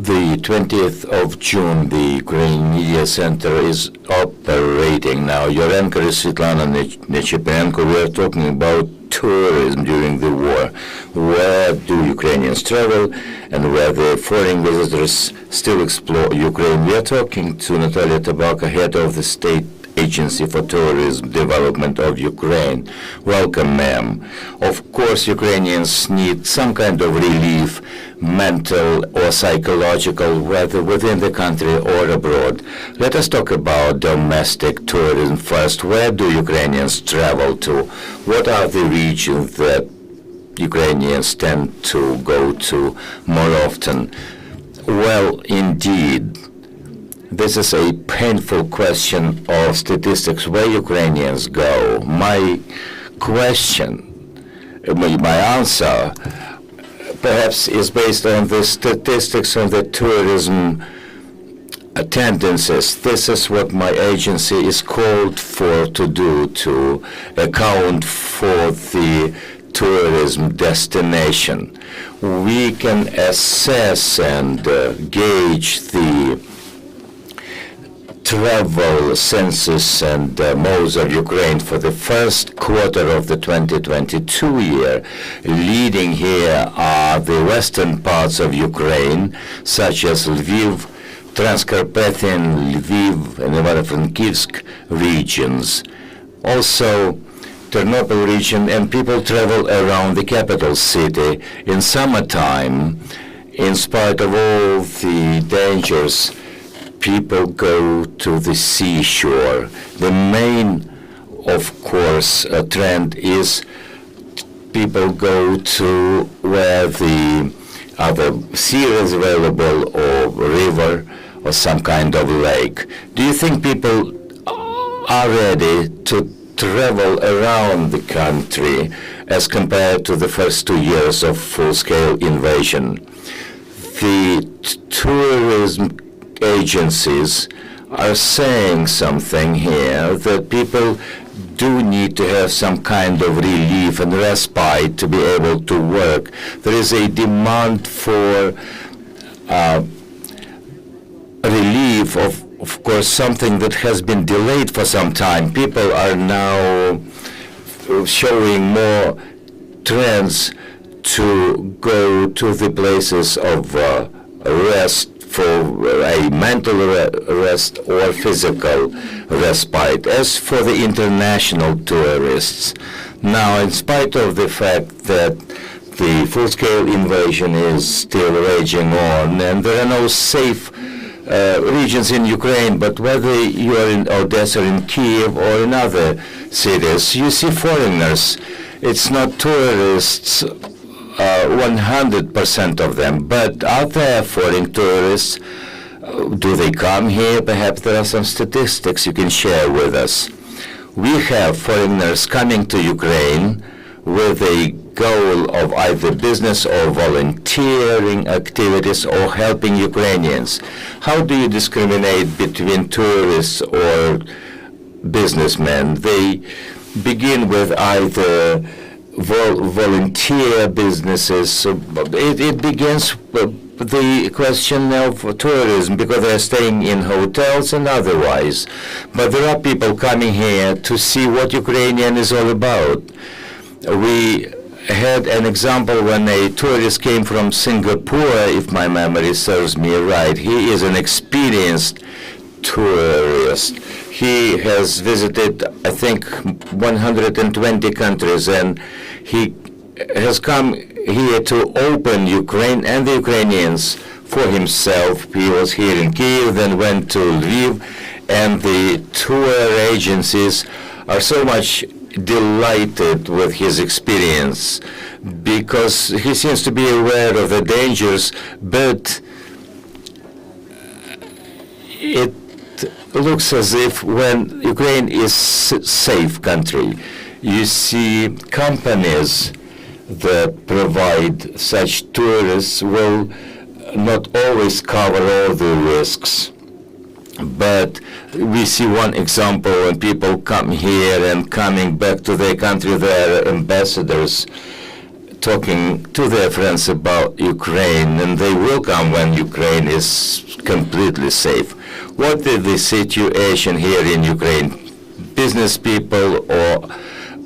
The 20th of June, the Ukraine Media Center is operating now. Your anchor is Svetlana Nechepenko. We are talking about tourism during the war. Where do Ukrainians travel and where the foreign visitors still explore Ukraine? We are talking to Natalia Tabaka, head of the State Agency for Tourism Development of Ukraine. Welcome, ma'am. Of course, Ukrainians need some kind of relief, mental or psychological, whether within the country or abroad. Let us talk about domestic tourism first. Where do Ukrainians travel to? What are the regions that Ukrainians tend to go to more often? Well, indeed, this is a painful question of statistics, where Ukrainians go. My answer, perhaps is based on the statistics on the tourism tendencies. This is what my agency is called for to do, to account for the tourism destination. We can assess and gauge the travel census and modes of Ukraine for the first quarter of the 2022 year. Leading here are the western parts of Ukraine, such as Lviv, Transcarpathian, Lviv, and Ivano-Frankivsk regions. Also, Ternopil region, and people travel around the capital city in summertime. In spite of all the dangers, people go to the seashore. The main, of course, trend is people go to where the other sea is available, or river, or some kind of lake. Do you think people are ready to travel around the country as compared to the first 2 years of full-scale invasion? The tourism agencies are saying something here, that people do need to have some kind of relief and respite to be able to work. There is a demand for relief of course, something that has been delayed for some time. People are now showing more trends to go to the places of rest, for a mental rest or physical respite. As for the international tourists, now, in spite of the fact that the full-scale invasion is still raging on and there are no safe regions in Ukraine, but whether you are in Odessa or in Kyiv or in other cities, you see foreigners. It's not tourists, 100% of them, but are there foreign tourists? Do they come here? Perhaps there are some statistics you can share with us. We have foreigners coming to Ukraine with a goal of either business or volunteering activities or helping Ukrainians. How do you discriminate between tourists or businessmen? They begin with either volunteer businesses. It begins with the question of tourism, because they're staying in hotels and otherwise. But there are people coming here to see what Ukrainian is all about. We had an example when a tourist came from Singapore, if my memory serves me right. He is an experienced tourist. He has visited, I think, 120 countries, and he has come here to open Ukraine and the Ukrainians for himself. He was here in Kyiv, then went to Lviv, and the tour agencies are so much delighted with his experience because he seems to be aware of the dangers, but it looks as if when Ukraine is a safe country, you see companies that provide such tourists will not always cover all the risks. But we see one example when people come here and coming back to their country, their ambassadors talking to their friends about Ukraine, and they will come when Ukraine is completely safe. What is the situation here in Ukraine? Business people or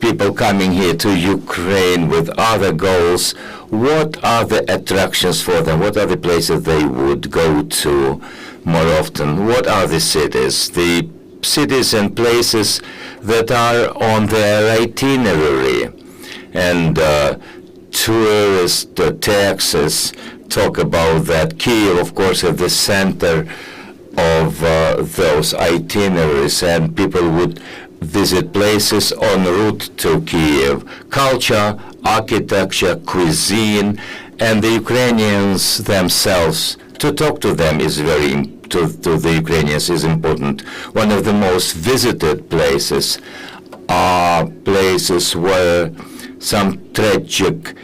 people coming here to Ukraine with other goals, what are the attractions for them? What are the places they would go to more often? What are the cities? The cities and places that are on their itinerary. And tourist taxes talk about that. Kyiv, of course, at the center of those itineraries, and people would visit places en route to Kyiv. Culture, architecture, cuisine, and the Ukrainians themselves. To talk to them is to the Ukrainians is important. One of the most visited places are places where some tragic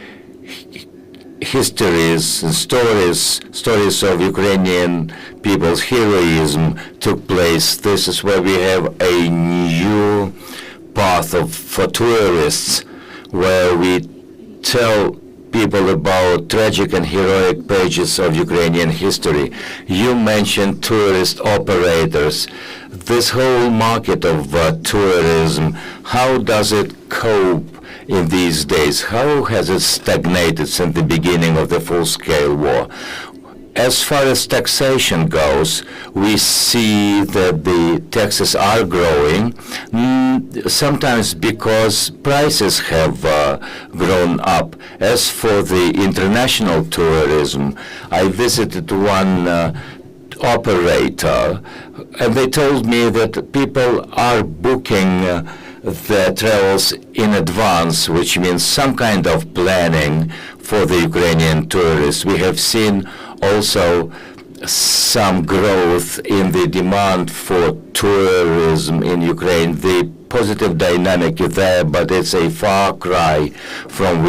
histories and stories of Ukrainian people's heroism took place. This is where we have a new path for tourists, where we tell people about tragic and heroic pages of Ukrainian history. You mentioned tourist operators. This whole market of tourism, how does it cope in these days? How has it stagnated since the beginning of the full-scale war? As far as taxation goes, we see that the taxes are growing, sometimes because prices have grown up. As for the international tourism, I visited one operator, and they told me that people are booking their travels in advance, which means some kind of planning for the Ukrainian tourists. We have seen also some growth in the demand for tourism in Ukraine. The positive dynamic is there, but it's a far cry from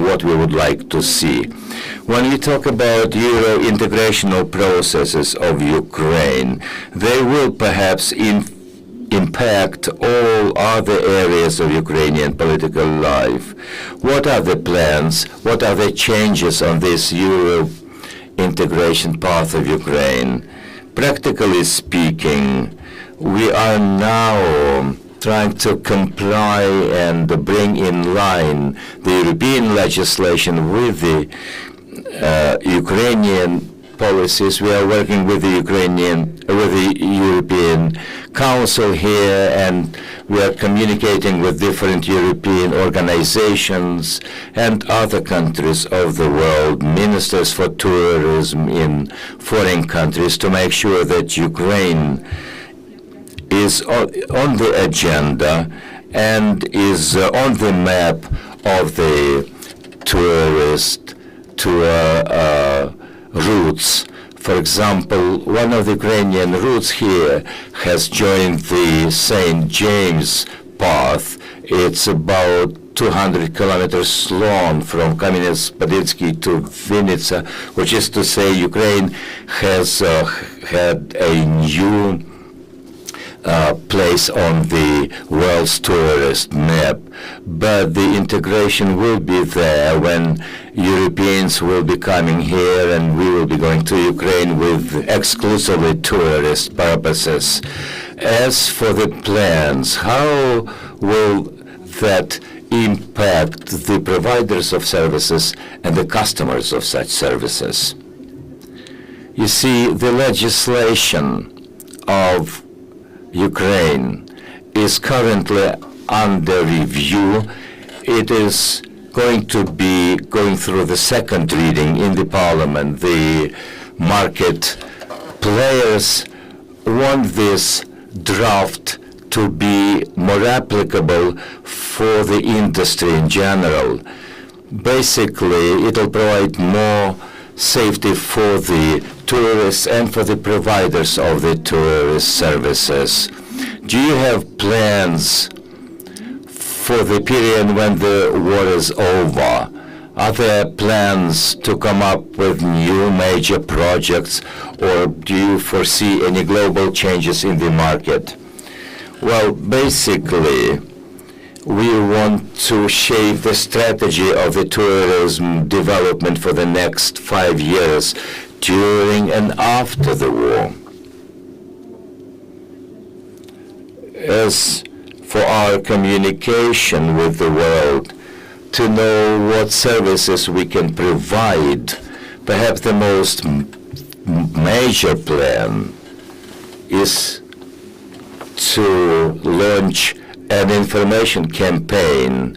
what we would like to see. When we talk about Euro integrational processes of Ukraine, they will perhaps impact all other areas of Ukrainian political life. What are the plans? What are the changes on this Euro integration path of Ukraine? Practically speaking, we are now trying to comply and bring in line the European legislation with the Ukrainian policies. We are working with the European Council here, and we are communicating with different European organizations and other countries of the world, ministers for tourism in foreign countries, to make sure that Ukraine is on the agenda and is on the map of the tourist tour routes. For example, one of the Ukrainian routes here has joined the St. James path. It's about 200 kilometers long from Kamenets-Podilsky to Vinnytsia, which is to say Ukraine has had a new place on the world's tourist map, but the integration will be there when Europeans will be coming here, and we will be going to Ukraine with exclusively tourist purposes. As for the plans, how will that impact the providers of services and the customers of such services? You see, the legislation of Ukraine is currently under review. It is going to be going through the second reading in the parliament. The market players want this draft to be more applicable for the industry in general. Basically, it will provide more safety for the tourists and for the providers of the tourist services. Do you have plans for the period when the war is over? Are there plans to come up with new major projects, or do you foresee any global changes in the market? Well, basically, we want to shape the strategy of the tourism development for the next 5 years, during and after the war. As for our communication with the world, to know what services we can provide, perhaps the most major plan is to launch an information campaign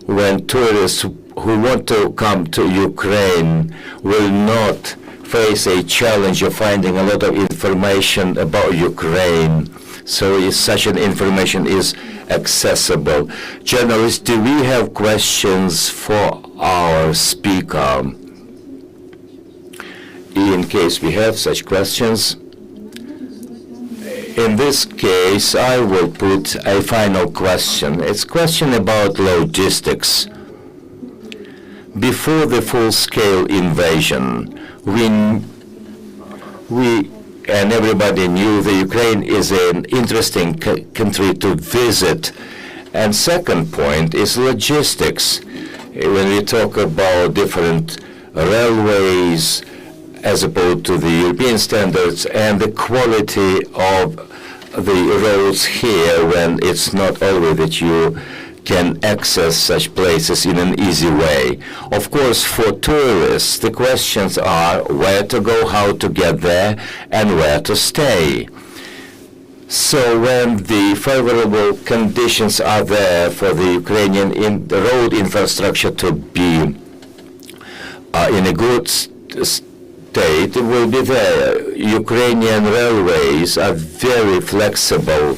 when tourists who want to come to Ukraine will not face a challenge of finding a lot of information about Ukraine. So such an information is accessible. Journalists, do we have questions for our speaker? In case we have such questions, in this case, I will put a final question. It's a question about logistics. Before the full-scale invasion, we and everybody knew that Ukraine is an interesting country to visit. And second point is logistics. When we talk about different railways, as opposed to the European standards, and the quality of the roads here, when it's not always that you can access such places in an easy way. Of course, for tourists, the questions are where to go, how to get there, and where to stay. So when the favorable conditions are there for the Ukrainian road infrastructure to be in a good state, it will be there. Ukrainian railways are very flexible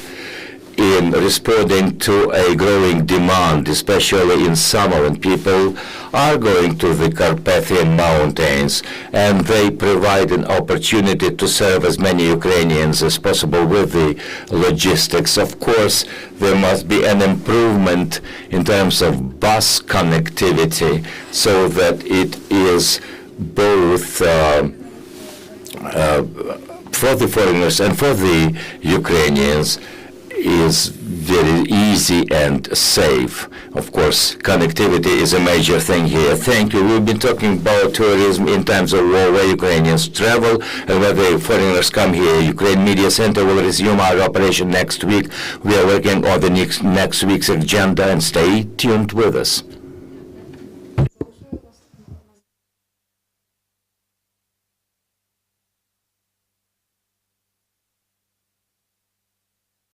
in responding to a growing demand, especially in summer when people are going to the Carpathian Mountains, and they provide an opportunity to serve as many Ukrainians as possible with the logistics. Of course, there must be an improvement in terms of bus connectivity so that it is both for the foreigners and for the Ukrainians is very easy and safe. Of course, connectivity is a major thing here. Thank you. We've been talking about tourism in times of war, where Ukrainians travel and where the foreigners come here. Ukraine Media Center will resume our operation next week. We are working on the next week's agenda, and stay tuned with us.